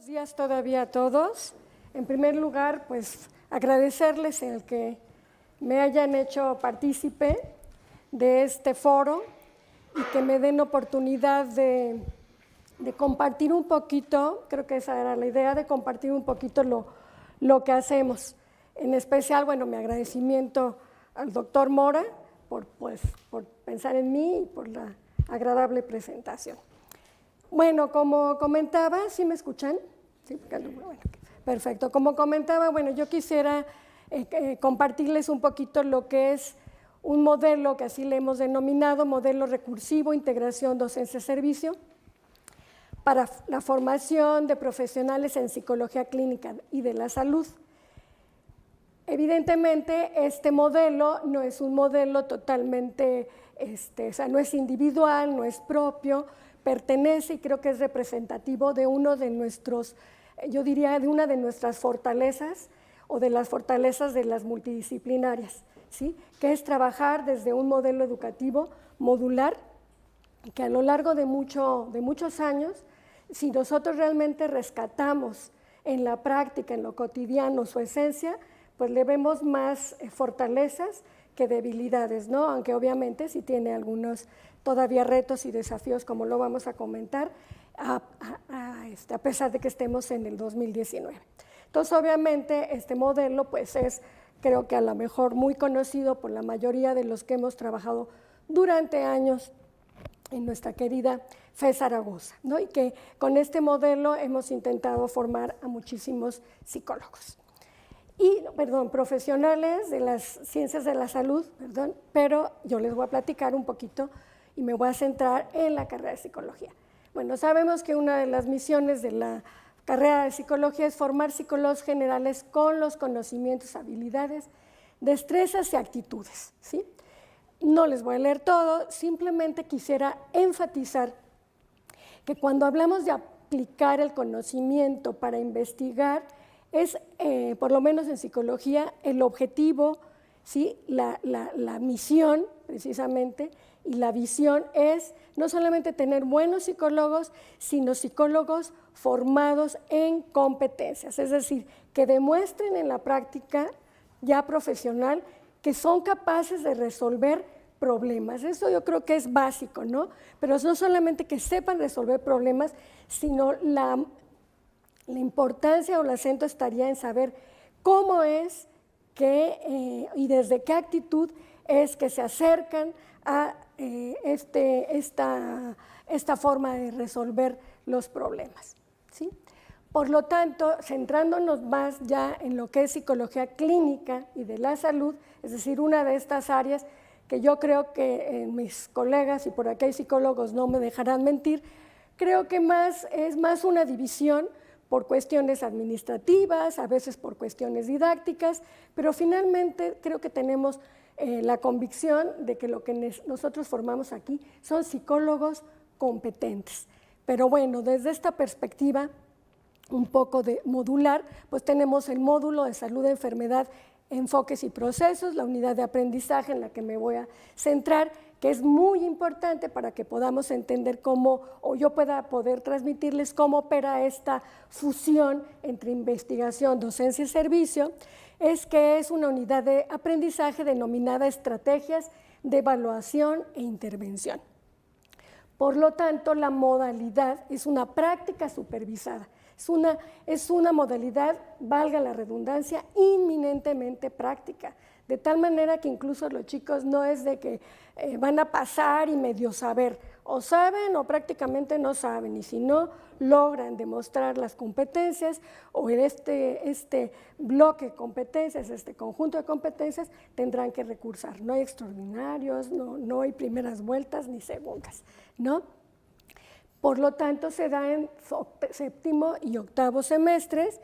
Buenos días todavía a todos. En primer lugar, pues agradecerles el que me hayan hecho partícipe de este foro y que me den oportunidad de compartir un poquito, creo que esa era la idea, de compartir un poquito lo que hacemos. En especial, bueno, mi agradecimiento al doctor Mora por pensar en mí y por la agradable presentación. Bueno, como comentaba, ¿sí me escuchan? Sí, bueno, perfecto. Como comentaba, bueno, yo quisiera compartirles un poquito lo que es un modelo que así le hemos denominado, modelo recursivo, integración, docencia, servicio, para la formación de profesionales en psicología clínica y de la salud. Evidentemente, este modelo no es un modelo totalmente, o sea, no es individual, no es propio, pertenece y creo que es representativo de uno de nuestros, yo diría, de una de nuestras fortalezas o de las fortalezas de las multidisciplinarias, ¿sí? Que es trabajar desde un modelo educativo modular que a lo largo de muchos años, si nosotros realmente rescatamos en la práctica, en lo cotidiano, su esencia, pues le vemos más fortalezas que debilidades, ¿no? Aunque obviamente sí tiene algunos todavía retos y desafíos, como lo vamos a comentar, a pesar de que estemos en el 2019. Entonces, obviamente, este modelo pues es, creo que a lo mejor muy conocido por la mayoría de los que hemos trabajado durante años en nuestra querida FE Zaragoza, ¿no? Y que con este modelo hemos intentado formar a muchísimos psicólogos. Profesionales de las ciencias de la salud, pero yo les voy a platicar un poquito y me voy a centrar en la carrera de psicología. Bueno, sabemos que una de las misiones de la carrera de psicología es formar psicólogos generales con los conocimientos, habilidades, destrezas y actitudes, ¿sí? No les voy a leer todo, simplemente quisiera enfatizar que cuando hablamos de aplicar el conocimiento para investigar, es, por lo menos en psicología, el objetivo, ¿sí? la misión precisamente y la visión es no solamente tener buenos psicólogos, sino psicólogos formados en competencias, es decir, que demuestren en la práctica ya profesional que son capaces de resolver problemas. Eso yo creo que es básico, ¿no? Pero no solamente que sepan resolver problemas, sino la importancia o el acento estaría en saber cómo es que y desde qué actitud es que se acercan a esta forma de resolver los problemas, ¿sí? Por lo tanto, centrándonos más ya en lo que es psicología clínica y de la salud, es decir, una de estas áreas que yo creo que mis colegas, y por aquí hay psicólogos no me dejarán mentir, creo que es más una división por cuestiones administrativas, a veces por cuestiones didácticas, pero finalmente creo que tenemos la convicción de que lo que nosotros formamos aquí son psicólogos competentes. Pero bueno, desde esta perspectiva un poco de modular, pues tenemos el módulo de salud, enfermedad, enfoques y procesos, la unidad de aprendizaje en la que me voy a centrar, que es muy importante para que podamos entender cómo, o yo pueda poder transmitirles cómo opera esta fusión entre investigación, docencia y servicio, es que es una unidad de aprendizaje denominada estrategias de evaluación e intervención. Por lo tanto, la modalidad es una práctica supervisada. Es una modalidad, valga la redundancia, inminentemente práctica, de tal manera que incluso los chicos no es de que van a pasar y medio saber, o saben o prácticamente no saben, y si no logran demostrar las competencias o este bloque de competencias, este conjunto de competencias, tendrán que recursar. No hay extraordinarios, no hay primeras vueltas ni segundas, ¿no? Por lo tanto, se da en séptimo y octavo semestres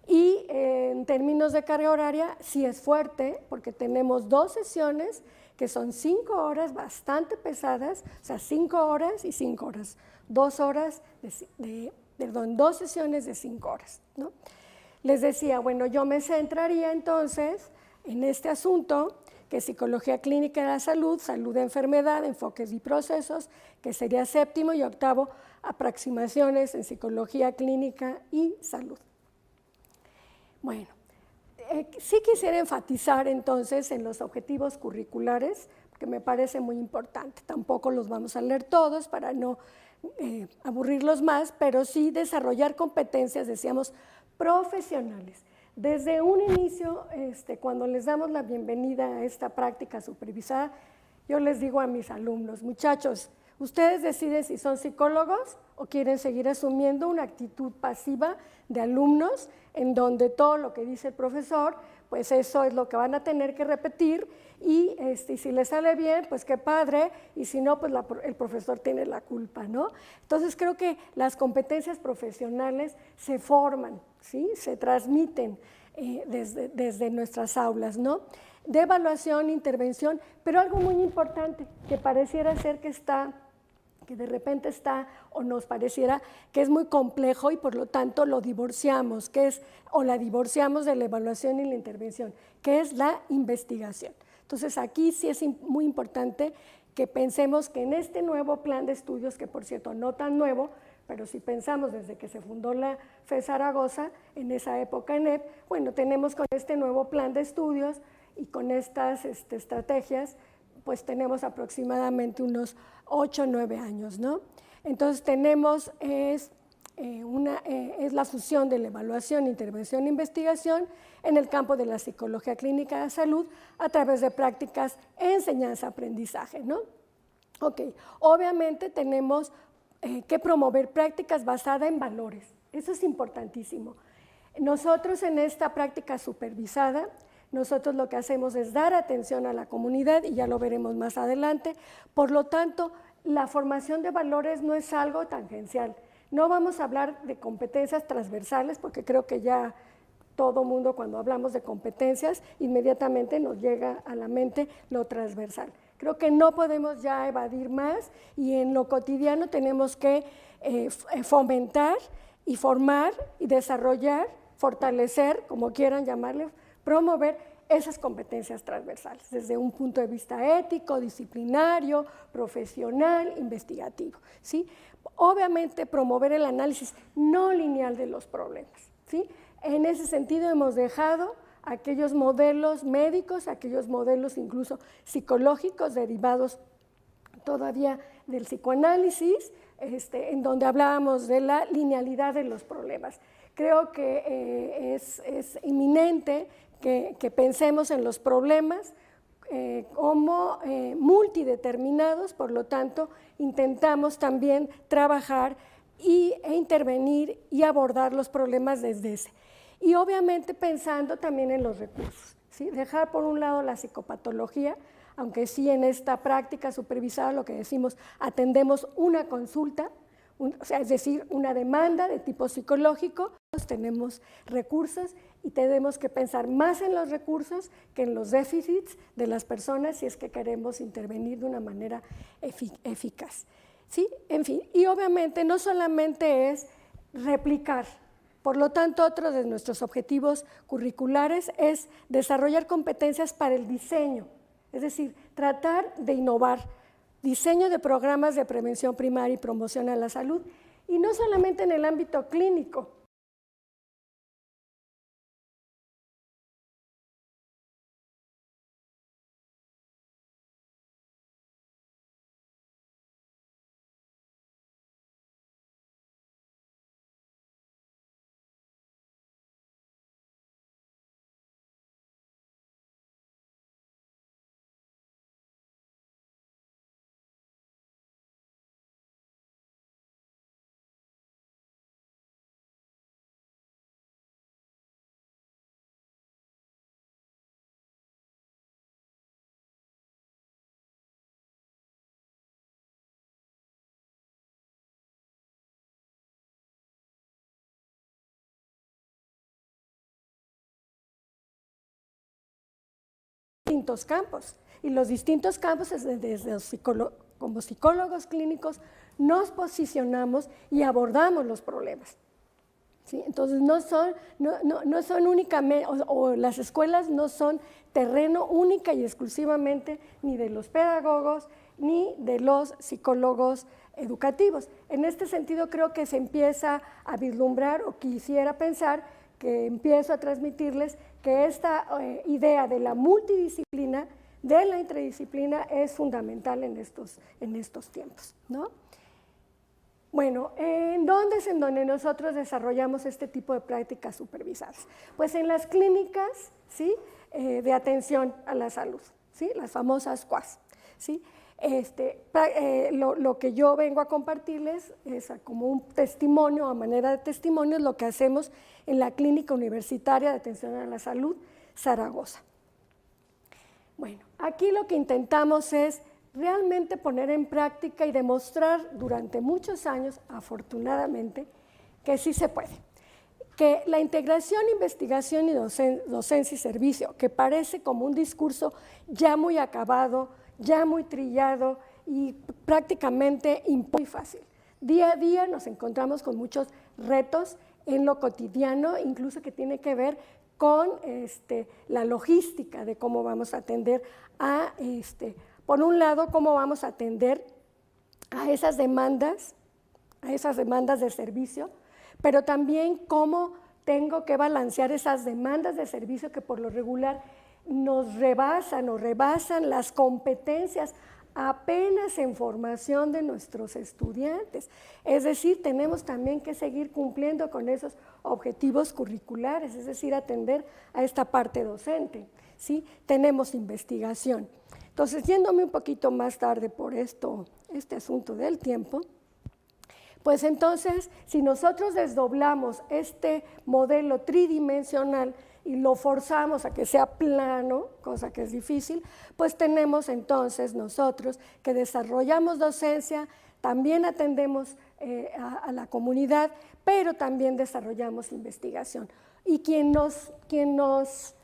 y en términos de carga horaria sí es fuerte porque tenemos 2 sesiones que son 5 horas bastante pesadas, o sea, 5 horas y 5 horas, 2 sesiones de 5 horas, ¿no? Les decía, bueno, yo me centraría entonces en este asunto que es psicología clínica de la salud, salud de enfermedad, enfoques y procesos, que sería séptimo, y octavo, aproximaciones en psicología clínica y salud. Bueno, sí quisiera enfatizar entonces en los objetivos curriculares, que me parece muy importante. Tampoco los vamos a leer todos para no aburrirlos más, pero sí desarrollar competencias, decíamos, profesionales. Desde un inicio, cuando les damos la bienvenida a esta práctica supervisada, yo les digo a mis alumnos, muchachos, ustedes deciden si son psicólogos o quieren seguir asumiendo una actitud pasiva de alumnos en donde todo lo que dice el profesor, pues eso es lo que van a tener que repetir y si les sale bien, pues qué padre, y si no, pues el profesor tiene la culpa, ¿no? Entonces creo que las competencias profesionales se forman, ¿sí? Se transmiten desde nuestras aulas, ¿no? De evaluación, intervención, pero algo muy importante que pareciera ser que de repente está o nos pareciera que es muy complejo y por lo tanto lo divorciamos, la divorciamos de la evaluación y la intervención, que es la investigación. Entonces aquí sí es muy importante que pensemos que en este nuevo plan de estudios, que por cierto no tan nuevo, pero si pensamos desde que se fundó la FE Zaragoza, en esa época ENEP, bueno, tenemos con este nuevo plan de estudios y con estas estrategias, pues tenemos aproximadamente unos 8 o 9 años, ¿no? Entonces tenemos, es la fusión de la evaluación, intervención e investigación en el campo de la psicología clínica de salud a través de prácticas enseñanza-aprendizaje, ¿no? Ok, obviamente tenemos que promover prácticas basadas en valores, eso es importantísimo. Nosotros en esta práctica supervisada, nosotros lo que hacemos es dar atención a la comunidad y ya lo veremos más adelante. Por lo tanto, la formación de valores no es algo tangencial. No vamos a hablar de competencias transversales porque creo que ya todo mundo cuando hablamos de competencias inmediatamente nos llega a la mente lo transversal. Creo que no podemos ya evadir más y en lo cotidiano tenemos que fomentar y formar y desarrollar, fortalecer, como quieran llamarle, promover esas competencias transversales desde un punto de vista ético, disciplinario, profesional, investigativo, ¿sí? Obviamente promover el análisis no lineal de los problemas, ¿sí? En ese sentido hemos dejado aquellos modelos médicos, aquellos modelos incluso psicológicos derivados todavía del psicoanálisis, en donde hablábamos de la linealidad de los problemas. Creo que es inminente que pensemos en los problemas como multideterminados, por lo tanto, intentamos también trabajar e intervenir y abordar los problemas desde ese. Y obviamente pensando también en los recursos, ¿sí? Dejar por un lado la psicopatología, aunque sí en esta práctica supervisada lo que decimos, atendemos una consulta, es decir, una demanda de tipo psicológico, tenemos recursos y tenemos que pensar más en los recursos que en los déficits de las personas si es que queremos intervenir de una manera eficaz. ¿Sí? En fin, y obviamente no solamente es replicar, por lo tanto otro de nuestros objetivos curriculares es desarrollar competencias para el diseño, es decir, tratar de innovar, diseño de programas de prevención primaria y promoción a la salud, y no solamente en el ámbito clínico. Distintos campos y los distintos campos es desde los como psicólogos clínicos nos posicionamos y abordamos los problemas. ¿sí? Entonces, no son únicamente, o las escuelas no son terreno única y exclusivamente ni de los pedagogos ni de los psicólogos educativos. En este sentido, creo que se empieza a vislumbrar, o quisiera pensar que empiezo a transmitirles que esta idea de la multidisciplina, de la interdisciplina, es fundamental en estos tiempos, ¿no? Bueno, ¿en dónde es en donde nosotros desarrollamos este tipo de prácticas supervisadas? Pues en las clínicas, ¿sí? De atención a la salud, ¿sí? Las famosas CUAS, ¿sí? Lo que yo vengo a compartirles es como un testimonio, a manera de testimonio, es lo que hacemos en la Clínica Universitaria de Atención a la Salud, Zaragoza. Bueno, aquí lo que intentamos es realmente poner en práctica y demostrar durante muchos años, afortunadamente, que sí se puede. Que la integración, investigación y docencia y servicio, que parece como un discurso ya muy acabado, ya muy trillado y prácticamente muy fácil. Día a día nos encontramos con muchos retos en lo cotidiano, incluso que tiene que ver con la logística de cómo vamos a atender por un lado, cómo vamos a atender a esas demandas de servicio, pero también cómo tengo que balancear esas demandas de servicio que por lo regular nos rebasan las competencias apenas en formación de nuestros estudiantes. Es decir, tenemos también que seguir cumpliendo con esos objetivos curriculares, es decir, atender a esta parte docente, ¿sí? Tenemos investigación. Entonces, yéndome un poquito más tarde por este asunto del tiempo, pues entonces, si nosotros desdoblamos este modelo tridimensional y lo forzamos a que sea plano, cosa que es difícil, pues tenemos entonces nosotros que desarrollamos docencia, también atendemos a la comunidad, pero también desarrollamos investigación. Y quien nos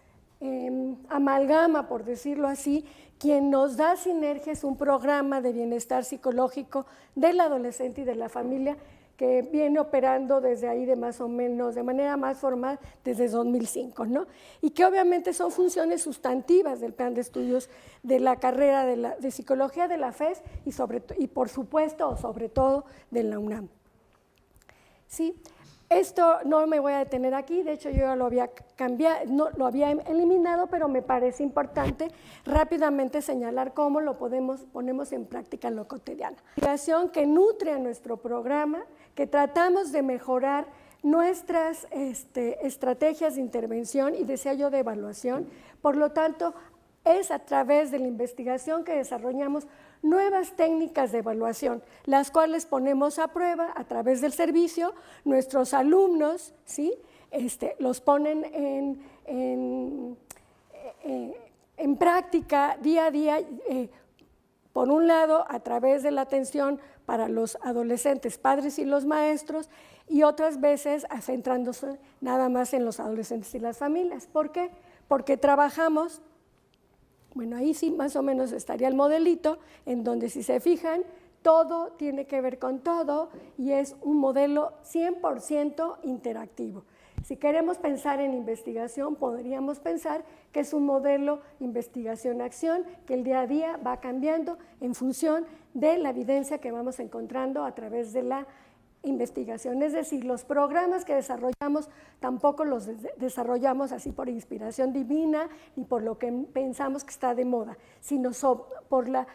amalgama, por decirlo así, quien nos da sinergia es un programa de bienestar psicológico del adolescente y de la familia que viene operando desde ahí de manera más formal desde 2005, ¿no? Y que obviamente son funciones sustantivas del plan de estudios de la carrera de psicología de la FES y por supuesto o sobre todo de la UNAM. ¿Sí? Esto no me voy a detener aquí, de hecho yo ya lo había cambiado, no, lo había eliminado, pero me parece importante rápidamente señalar cómo lo ponemos en práctica en lo cotidiano. Investigación que nutre a nuestro programa, que tratamos de mejorar nuestras estrategias de intervención y decía yo de evaluación, por lo tanto es a través de la investigación que desarrollamos nuevas técnicas de evaluación, las cuales ponemos a prueba a través del servicio. Nuestros alumnos, ¿sí? Los ponen en práctica día a día, por un lado a través de la atención para los adolescentes, padres y los maestros, y otras veces centrándose nada más en los adolescentes y las familias. ¿Por qué? Porque trabajamos. Bueno, ahí sí más o menos estaría el modelito, en donde si se fijan, todo tiene que ver con todo y es un modelo 100% interactivo. Si queremos pensar en investigación, podríamos pensar que es un modelo investigación-acción que el día a día va cambiando en función de la evidencia que vamos encontrando a través de la investigación. Es decir, los programas que desarrollamos tampoco los desarrollamos así por inspiración divina ni por lo que pensamos que está de moda, sino por las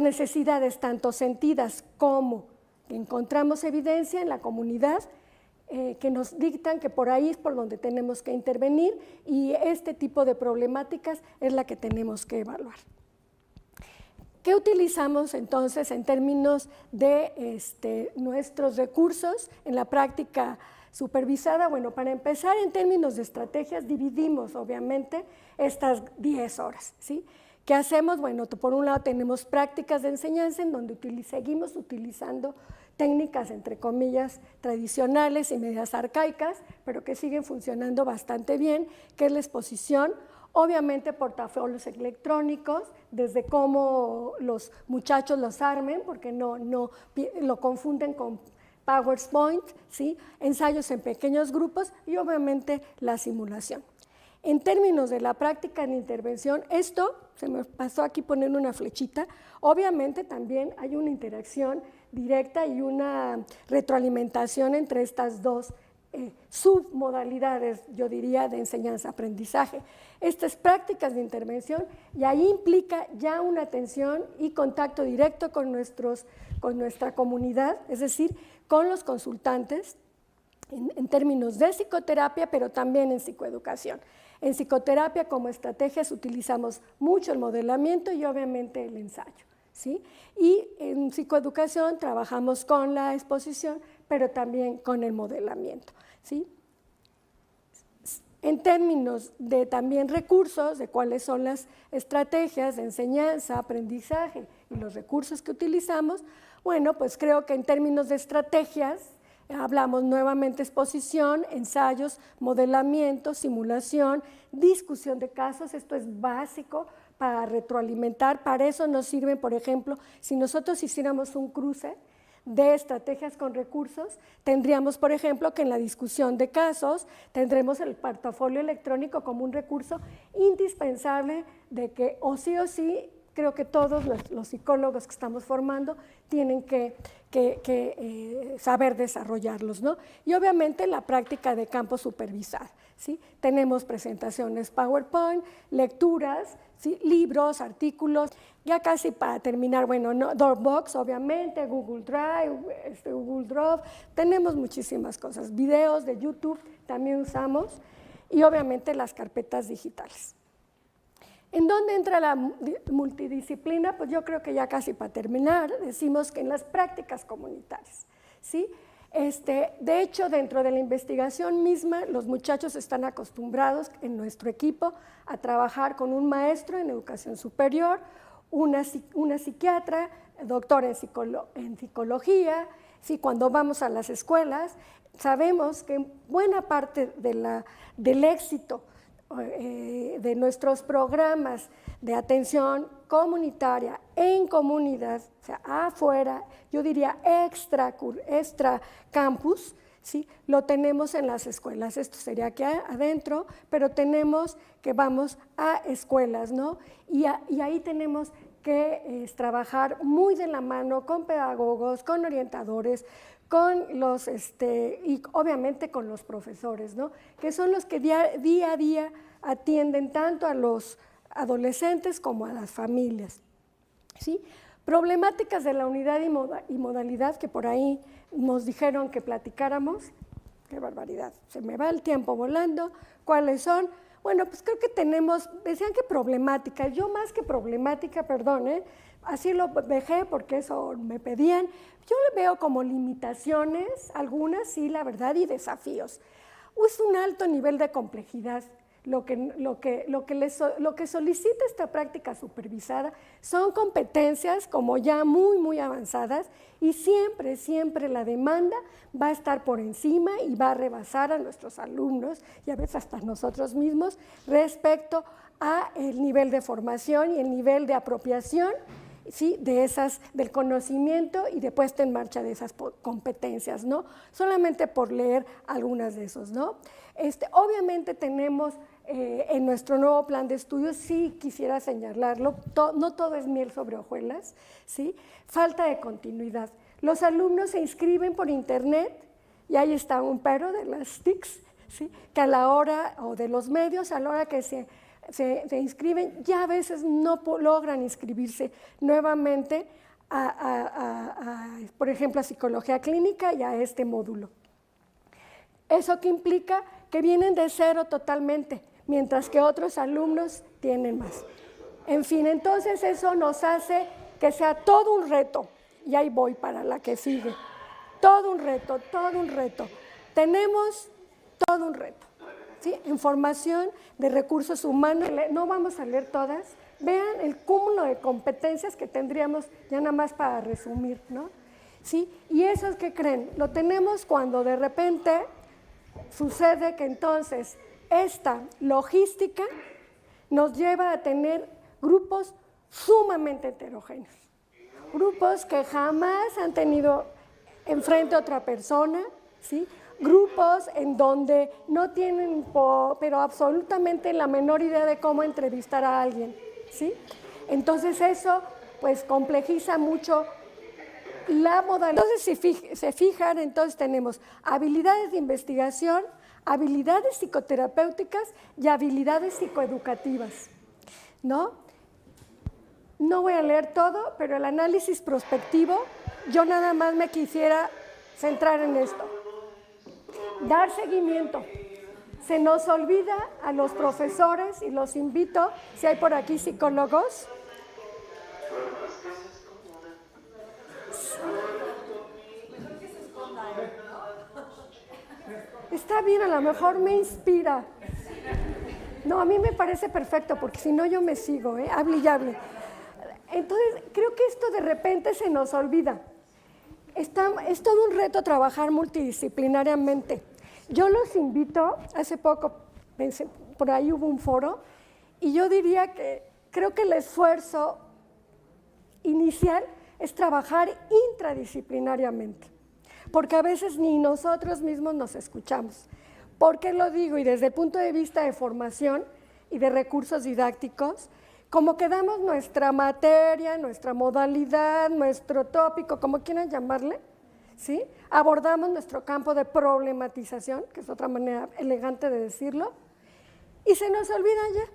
necesidades tanto sentidas como que encontramos evidencia en la comunidad que nos dictan que por ahí es por donde tenemos que intervenir y este tipo de problemáticas es la que tenemos que evaluar. ¿Qué utilizamos entonces en términos de nuestros recursos en la práctica supervisada? Bueno, para empezar, en términos de estrategias, dividimos obviamente estas 10 horas, ¿sí? ¿Qué hacemos? Bueno, por un lado tenemos prácticas de enseñanza en donde seguimos utilizando técnicas, entre comillas, tradicionales y medias arcaicas, pero que siguen funcionando bastante bien, que es la exposición. Obviamente portafolios electrónicos, desde cómo los muchachos los armen, porque no lo confunden con PowerPoint, ¿sí? Ensayos en pequeños grupos y obviamente la simulación. En términos de la práctica de intervención, esto, se me pasó aquí poniendo una flechita, obviamente también hay una interacción directa y una retroalimentación entre estas dos submodalidades, yo diría, de enseñanza-aprendizaje. Estas prácticas de intervención, y ahí implica ya una atención y contacto directo con nuestra comunidad, es decir, con los consultantes, en términos de psicoterapia, pero también en psicoeducación. En psicoterapia como estrategias utilizamos mucho el modelamiento y obviamente el ensayo, ¿sí? Y en psicoeducación trabajamos con la exposición, pero también con el modelamiento, ¿sí? En términos de también recursos, de cuáles son las estrategias de enseñanza, aprendizaje y los recursos que utilizamos, bueno, pues creo que en términos de estrategias, hablamos nuevamente exposición, ensayos, modelamiento, simulación, discusión de casos. Esto es básico para retroalimentar. Para eso nos sirven, por ejemplo, si nosotros hiciéramos un cruce de estrategias con recursos, tendríamos, por ejemplo, que en la discusión de casos tendremos el portafolio electrónico como un recurso indispensable de que o sí, creo que todos los psicólogos que estamos formando tienen que saber desarrollarlos, ¿no? Y obviamente la práctica de campo supervisada, ¿sí? Tenemos presentaciones PowerPoint, lecturas, ¿sí? Libros, artículos. Ya casi para terminar, bueno, ¿no? Dropbox, obviamente, Google Drive, Google Drive, tenemos muchísimas cosas. Videos de YouTube también usamos y obviamente las carpetas digitales. ¿En dónde entra la multidisciplina? Pues yo creo que ya casi para terminar, decimos que en las prácticas comunitarias, ¿sí? De hecho, dentro de la investigación misma, los muchachos están acostumbrados en nuestro equipo a trabajar con un maestro en educación superior, una psiquiatra, doctor en psicología, ¿sí? Cuando vamos a las escuelas, sabemos que buena parte del éxito de nuestros programas de atención comunitaria en comunidad, o sea, afuera, yo diría extra campus, ¿sí? Lo tenemos en las escuelas. Esto sería aquí adentro, pero tenemos que vamos a escuelas, ¿no? Y ahí tenemos que trabajar muy de la mano con pedagogos, con orientadores, con los, y obviamente con los profesores, ¿no? Que son los que día a día atienden tanto a los adolescentes como a las familias, ¿sí? Problemáticas de la unidad y modalidad que por ahí nos dijeron que platicáramos. Qué barbaridad, se me va el tiempo volando. ¿Cuáles son? Bueno, pues creo que tenemos, decían que problemática, yo más que problemática, perdón, así lo dejé porque eso me pedían, yo le veo como limitaciones, algunas sí, la verdad, y desafíos. Es un alto nivel de complejidad. Lo que solicita esta práctica supervisada son competencias como ya muy avanzadas y siempre la demanda va a estar por encima y va a rebasar a nuestros alumnos y a veces hasta nosotros mismos respecto a el nivel de formación y el nivel de apropiación, ¿sí? Del conocimiento y de puesta en marcha de esas competencias, ¿no? Solamente por leer algunas de esos, ¿no? Obviamente tenemos en nuestro nuevo plan de estudios, sí quisiera señalarlo, no todo es miel sobre hojuelas, ¿sí? Falta de continuidad. Los alumnos se inscriben por internet y ahí está un pero de las TICs, ¿sí? Que a la hora, o de los medios, a la hora que se inscriben, ya a veces no logran inscribirse nuevamente por ejemplo, a psicología clínica y a este módulo. ¿Eso qué implica? Que vienen de cero totalmente, mientras que otros alumnos tienen más. En fin, entonces eso nos hace que sea todo un reto, y ahí voy para la que sigue, todo un reto. Tenemos todo un reto, ¿sí? En formación de recursos humanos, no vamos a leer todas, vean el cúmulo de competencias que tendríamos ya nada más para resumir, ¿no? ¿Sí? Y eso, ¿qué creen? Lo tenemos cuando de repente sucede que entonces esta logística nos lleva a tener grupos sumamente heterogéneos, grupos que jamás han tenido enfrente a otra persona, ¿sí? Grupos en donde no tienen, pero absolutamente la menor idea de cómo entrevistar a alguien, ¿sí? Entonces eso pues complejiza mucho la modalidad. Entonces, si se fijan, entonces tenemos habilidades de investigación, habilidades psicoterapéuticas y habilidades psicoeducativas, ¿no? No voy a leer todo, pero el análisis prospectivo, yo nada más me quisiera centrar en esto. Dar seguimiento. Se nos olvida a los profesores, y los invito, si hay por aquí psicólogos, está bien, a lo mejor me inspira. No, a mí me parece perfecto, porque si no yo me sigo, hable y hable. Entonces, creo que esto de repente se nos olvida. Es todo un reto trabajar multidisciplinariamente. Yo los invito, hace poco, por ahí hubo un foro, y yo diría que creo que el esfuerzo inicial es trabajar intradisciplinariamente, porque a veces ni nosotros mismos nos escuchamos. ¿Por qué lo digo? Y desde el punto de vista de formación y de recursos didácticos, como que damos nuestra materia, nuestra modalidad, nuestro tópico, como quieran llamarle, ¿sí? Abordamos nuestro campo de problematización, que es otra manera elegante de decirlo, y se nos olvida ya.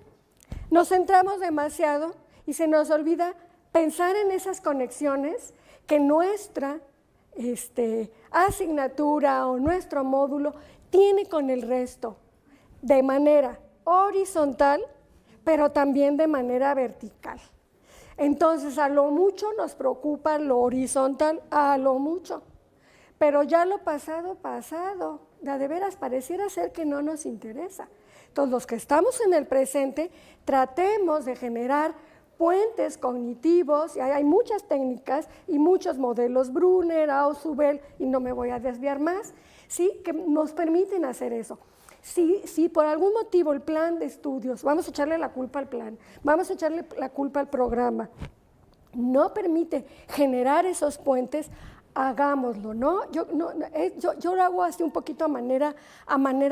Nos centramos demasiado y se nos olvida pensar en esas conexiones que nuestra asignatura o nuestro módulo tiene con el resto, de manera horizontal, pero también de manera vertical. Entonces, a lo mucho nos preocupa lo horizontal, a lo mucho, pero ya lo pasado, pasado, de veras pareciera ser que no nos interesa. Entonces, los que estamos en el presente, tratemos de generar puentes cognitivos, y hay muchas técnicas y muchos modelos, Brunner, Ausubel, y no me voy a desviar más, ¿sí? Que nos permiten hacer eso. Si por algún motivo el plan de estudios, vamos a echarle la culpa al plan, vamos a echarle la culpa al programa, no permite generar esos puentes, hagámoslo, ¿no? Yo lo hago así un poquito a manera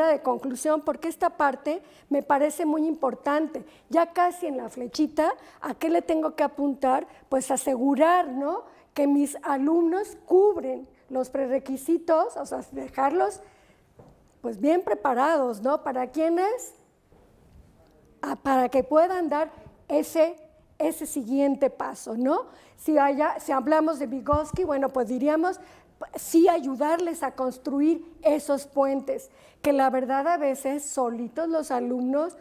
de conclusión, porque esta parte me parece muy importante. Ya casi en la flechita, ¿a qué le tengo que apuntar? Pues asegurar, ¿no?, que mis alumnos cubren los prerequisitos, o sea, dejarlos pues bien preparados, ¿no? ¿Para quiénes? Para que puedan dar ese siguiente paso, ¿no? Si hablamos de Vygotsky, bueno, pues diríamos, sí ayudarles a construir esos puentes, que la verdad a veces solitos los alumnos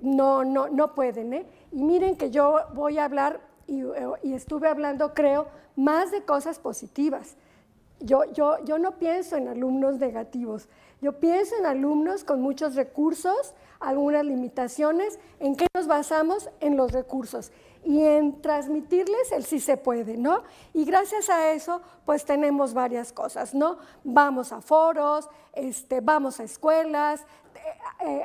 no pueden, ¿eh? Y miren que yo voy a hablar, y estuve hablando, creo, más de cosas positivas. Yo no pienso en alumnos negativos, yo pienso en alumnos con muchos recursos, algunas limitaciones. ¿En qué nos basamos? En los recursos y en transmitirles el sí se puede, ¿no? Y gracias a eso, pues tenemos varias cosas, ¿no? Vamos a foros, vamos a escuelas,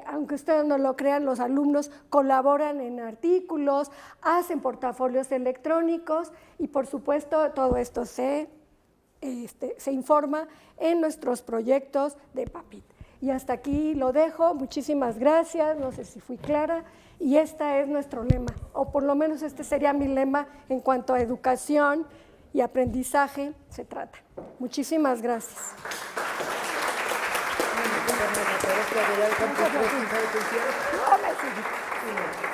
aunque ustedes no lo crean, los alumnos colaboran en artículos, hacen portafolios electrónicos y por supuesto todo esto se informa en nuestros proyectos de PAPIT. Y hasta aquí lo dejo, muchísimas gracias, no sé si fui clara, y este es nuestro lema, o por lo menos este sería mi lema en cuanto a educación y aprendizaje se trata. Muchísimas gracias. Muchas gracias.